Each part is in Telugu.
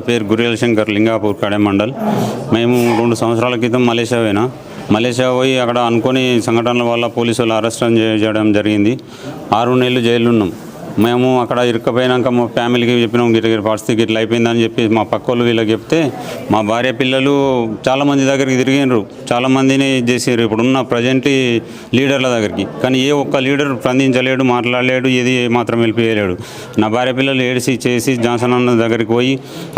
పేరు గురియల్ శంకర్, లింగాపూర్ కడే మండల్. మేము 2 సంవత్సరాల క్రితం మలేషియా పోయి అక్కడ అనుకోని సంఘటనల వల్ల పోలీసు వాళ్ళు అరెస్ట్ చేయడం జరిగింది. 6 నెలలు జైలు ఉన్నాం. మేము అక్కడ ఇరుక్కపోయినాక మా ఫ్యామిలీకి చెప్పినాం, గిట్ల పరిస్థితి ఇట్లా అయిపోయిందని చెప్పి మా పక్క వాళ్ళు వీళ్ళకి చెప్తే మా భార్య పిల్లలు చాలామంది దగ్గరికి తిరిగినారు, చాలామందిని చేసారు ఇప్పుడున్న ప్రజెంట్ లీడర్ల దగ్గరికి. కానీ ఏ ఒక్క లీడర్ స్పందించలేడు, మాట్లాడలేడు, ఏది మాత్రం వెళ్ళిపోయలేడు. నా భార్య పిల్లలు ఏడిసి చేసి జాన్సన్ అన్న దగ్గరికి పోయి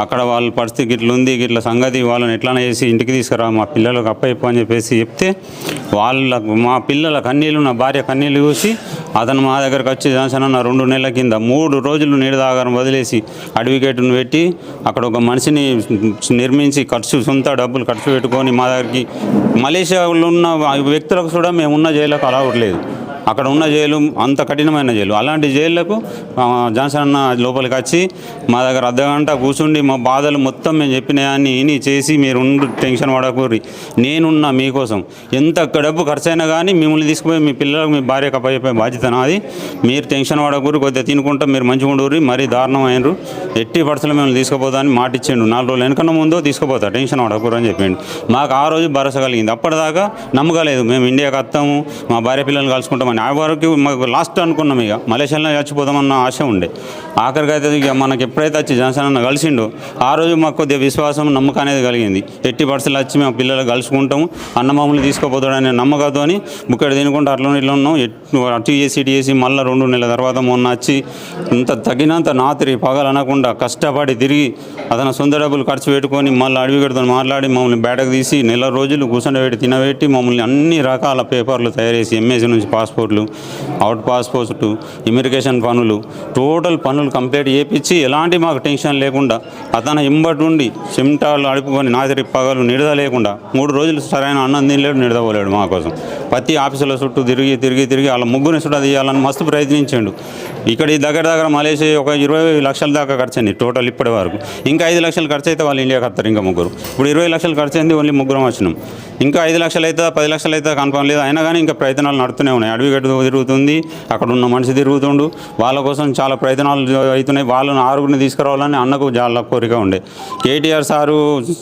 అక్కడ వాళ్ళ పరిస్థితి గిట్ల ఉంది, గిట్ల సంగతి, వాళ్ళని ఎట్లా చేసి ఇంటికి తీసుకురా, మా పిల్లలకు అప్పయిపో అని చెప్పేసి చెప్తే మా పిల్లల కన్నీళ్ళు, నా భార్య కన్నీళ్ళు చూసి అతను మా దగ్గరకు వచ్చి జాన్సన్ అన్న 2 నెలల కింద 3 రోజులు నీడదాగారం వదిలేసి అడ్వకేట్ను పెట్టి అక్కడ ఒక మనిషిని నిర్మించి సొంత డబ్బులు ఖర్చు పెట్టుకొని మా దగ్గరికి మలేషియాలో ఉన్న వ్యక్తులకు కూడా మేము ఉన్న జైలుకు అలౌడ్ లేదు. అక్కడ ఉన్న జైలు అంత కఠినమైన జైలు. అలాంటి జైళ్లకు జాన్సన్ అన్న లోపలికి వచ్చి మా దగ్గర అర్ధగంట కూర్చుండి మా బాధలు మొత్తం మేము చెప్పినాయని విని చేసి, మీరు టెన్షన్ పడకూరి, నేనున్నా మీకోసం, ఎంత డబ్బు ఖర్చు అయినా కానీ మిమ్మల్ని తీసుకుపోయి మీ పిల్లలకు మీ భార్యకు అప్పయిపోయే బాధ్యత నాది, మీరు టెన్షన్ పడకూరి, కొద్దిగా తినుకుంటా మీరు మంచిగా ఉండూరి, మరీ దారుణం అయినరు, ఎట్టి పర్సలు మిమ్మల్ని తీసుకుపోతా అని మాట ఇచ్చిండు. 4 రోజులు వెనకన్నా ముందో తీసుకుపోతా, టెన్షన్ పడకూరు అని చెప్పిండు. మాకు ఆ రోజు భరోసా కలిగింది. అప్పటిదాకా నమ్మకలేదు, మేము ఇండియాకి వస్తాము, మా భార్య పిల్లల్ని కలుసుకుంటామని. ఆ వరకు మాకు లాస్ట్ అనుకున్నాం, ఇక మలేషియాలో చచ్చిపోదామన్న ఆశ ఉండే. ఆఖరికి అయితే ఇక మనకి ఎప్పుడైతే వచ్చి జాన్సన్ అన్న కలిసిండో ఆ రోజు మాకు కొద్దిగా విశ్వాసం, నమ్మకం అనేది కలిగింది. ఎట్టి పరిస్థితులు వచ్చి మేము పిల్లలు కలుసుకుంటాము, అన్న మమ్మల్ని తీసుకుపోతాడనే నమ్మకంతో ముక్కడి తినుకుంటూ అట్లా ఇట్లా ఉన్నాం. అటు చేసి మళ్ళీ 2 నెలల తర్వాత మొన్న వచ్చి ఇంత తగినంత రాత్రి పగలు అనకుండా కష్టపడి తిరిగి అతను సొంత డబ్బులు ఖర్చు పెట్టుకొని మళ్ళీ అడవిగడితో మాట్లాడి మమ్మల్ని బయటకు తీసి 4 రోజులు కూర్చొని తినబెట్టి మమ్మల్ని అన్ని రకాల పేపర్లు తయారు చేసి, ఎంఎస్సీ నుంచి పాస్పోర్ట్లు, అవుట్ పాస్పోర్ట్, ఇమిగ్రేషన్ పనులు, టోటల్ పనులు కంప్లీట్ చేయించి ఎలాంటి మాకు టెన్షన్ లేకుండా అతను ఇంబటి ఉండి చెమటాలు అడుపుకొని నాదిరి పగలు నిడద లేకుండా 3 రోజులు సరైన అన్నం తినలేడు, నిడదపోలేడు మా కోసం. ప్రతి ఆఫీసుల చుట్టూ తిరిగి వాళ్ళ ముగ్గురిని చుట్టూ తీయాలని మస్తు ప్రయత్నించాడు. ఇక్కడ ఈ దగ్గర మలేషియా ఒక 20 లక్షల దాకా ఖర్చు అయింది టోటల్ ఇప్పటి వరకు. ఇంకా 5 లక్షలు ఖర్చు అయితే వాళ్ళు ఇండియాకి వస్తారు, ఇంకా ముగ్గురు. ఇప్పుడు 20 లక్షలు ఖర్చు అయింది, ఓన్లీ ముగ్గురం వచ్చినాం. ఇంకా 5 లక్షలు అవుతుందా 10 లక్షలు అవుతుందా కన్ఫర్మ్ లేదు, అయినా కానీ ఇంకా ప్రయత్నాలు నడుతూనే ఉన్నాయి. అడవిగట్టు తిరుగుతుంది, అక్కడ ఉన్న మనిషి తిరుగుతుండు, వాళ్ళ కోసం చాలా ప్రయత్నాలు అవుతున్నాయి. వాళ్ళని 6గురిని తీసుకురావాలని అన్నకు చాలా కోరిక ఉండే. కేటీఆర్ సారు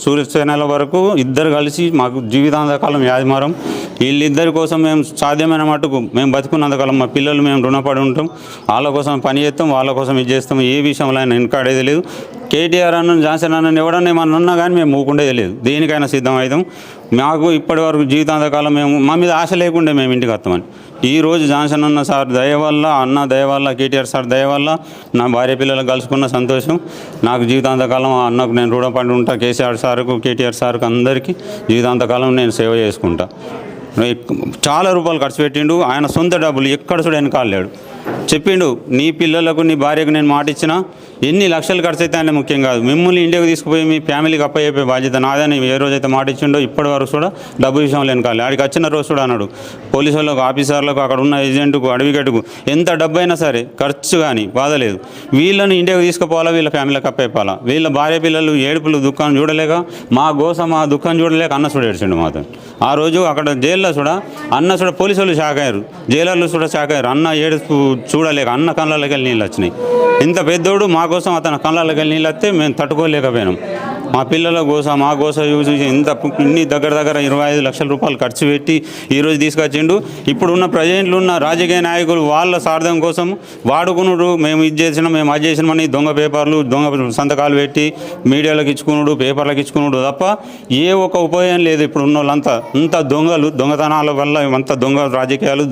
సూర్యసేనల వరకు ఇద్దరు కలిసి మాకు జీవితాంతకాలం యాజమారం, వీళ్ళిద్దరి కోసం మేము సాధ్యమైన మటుకు మేము బతుకున్నంతకాలం మా పిల్లలు మేము రుణపడి ఉంటాం, వాళ్ళ కోసం పని చేస్తాం, వాళ్ళ కోసం ఇది చేస్తాం. ఏ విషయంలో అయినా వెనకాడేది లేదు. కేటీఆర్ అన్న, జాన్సన్ అన్న ఎవడన్నా ఏమన్నా ఉన్నా కానీ మేము మూకుండేది లేదు, దేనికైనా సిద్ధం అవుతాం. మాకు ఇప్పటి వరకు జీవితాంతకాలం మా మీద ఆశ లేకుండే మేము ఇంటికి వస్తామని. ఈరోజు జాన్సన్ అన్న సార్ దయ వల్ల, అన్న దయ వల్ల, కేటీఆర్ సార్ దయ వల్ల నా భార్య పిల్లలకు కలుసుకున్న సంతోషం. నాకు జీవితాంతకాలం అన్నకు నేను రుణపడి ఉంటా, కేసీఆర్ సార్కు, కేటీఆర్ సార్కు అందరికీ జీవితాంతకాలం నేను సేవ చేసుకుంటా. చాలా రూపాయలు ఖర్చు పెట్టిండు, ఆయన సొంత డబ్బులు ఎక్కడ చూడ వెనకాలేడు. చెప్పిండు, నీ పిల్లలకు నీ భార్యకు నేను మాట ఇచ్చినా ఎన్ని లక్షలు ఖర్చు అయితే ఆయన ముఖ్యం కాదు, మిమ్మల్ని ఇండియాకి తీసుకుపోయి మీ ఫ్యామిలీకి అప్పయ్యే బాధ్యత నాదని ఏ రోజైతే మాట ఇచ్చిండో ఇప్పటి వరకు కూడా డబ్బు విషయంలో వెనకాలి. ఆడికి వచ్చిన రోజు కూడా అన్నాడు, పోలీసు వాళ్ళకు, ఆఫీసర్లకు, అక్కడ ఉన్న ఏజెంట్కు, అడ్వకేట్కు ఎంత డబ్బు అయినా సరే ఖర్చు కానీ బాధలేదు, వీళ్ళని ఇండియాకి తీసుకుపోవాలా, వీళ్ళ ఫ్యామిలీకి అప్పయిపోవాలా. వీళ్ళ భార్య పిల్లలు ఏడుపులు దుఃఖం చూడలేక, మా దుఃఖం చూడలేక అన్న చూడ ఏడ్చిండు మాతో. ఆ రోజు అక్కడ జైల్లో కూడా అన్న కూడా పోలీసు వాళ్ళు షాక్ అయ్యారు, జైలర్లు కూడా షాక్ అయ్యారు. అన్న ఏడుపు చూడలేక అన్న కళ్ళకి వెళ్ళి నీళ్ళు వచ్చినాయి. ఇంత పెద్దోడు మా కోసం అతని కళ్ళకి వెళ్ళి నీళ్ళు వస్తే మేము తట్టుకోలేకపోయినాం. మా పిల్లల కోసం, మా కోసం ఇన్ని దగ్గర 25 లక్షల రూపాయలు ఖర్చు పెట్టి ఈరోజు తీసుకొచ్చిండు. ఇప్పుడున్న ప్రజెంట్లు ఉన్న రాజకీయ నాయకులు వాళ్ళ స్వార్థం కోసం వాడుకున్నాడు. మేము ఇది చేసినాం, మేము అది చేసినామని దొంగ పేపర్లు, దొంగ సంతకాలు పెట్టి మీడియాలకు ఇచ్చుకున్నాడు, పేపర్లకు ఇచ్చుకున్నాడు తప్ప ఏ ఒక ఉపయోగం లేదు. ఇప్పుడు ఉన్న వాళ్ళంతా అంత దొంగతనాల వల్ల అంత దొంగ రాజకీయాలు,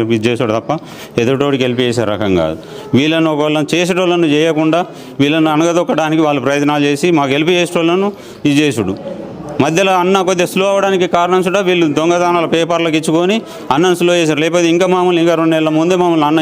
ఇది చేసాడు తప్ప ఎదుటోడికి వెళ్ళి చేసే రకం కాదు. వీళ్ళని ఒకళ్ళని చేసేటోళ్ళను చేయకుండా వీళ్ళని అనగదొక్కడానికి వాళ్ళు ప్రయత్నాలు చేసి మాకు హెల్ప్ చేసేటోళ్ళను ఇది చేసుడు. మధ్యలో అన్న కొద్దిగా స్లో అవ్వడానికి కారణం కూడా వీళ్ళు దొంగతనాల పేపర్లకు ఇచ్చుకొని అన్నను స్లో చేశారు. లేకపోతే ఇంకా 2 నెలల ముందే మమ్మల్ని అన్న